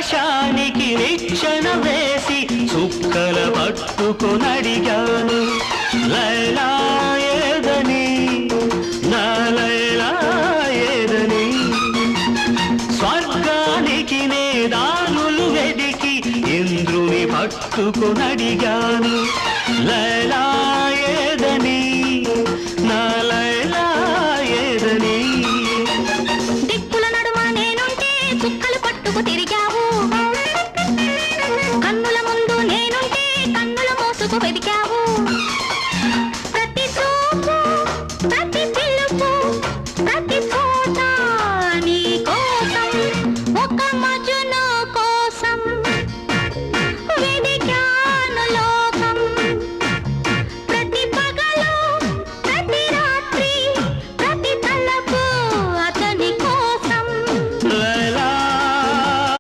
ఆకాశానికి నిచ్చెన వేసి చుక్కల పట్టుకొనడిగాను లైలా ఏదని నా లైలా ఏదని స్వర్గానికి నే దారులు వెదికి ఇంద్రుని పట్టుకొనడిగాను లైలా ఏదని నా లైలా ఏదని దిక్కుల నడుమ నేనుంటే చుక్కలు పట్టుకు తిరిగావు కన్నుల ముందు నేనుంటే కన్నుల మోసుకు వెదికావు ప్రతి చూపు ప్రతి పిలుపు ప్రతి చోట నీ కోసం ఒక మజును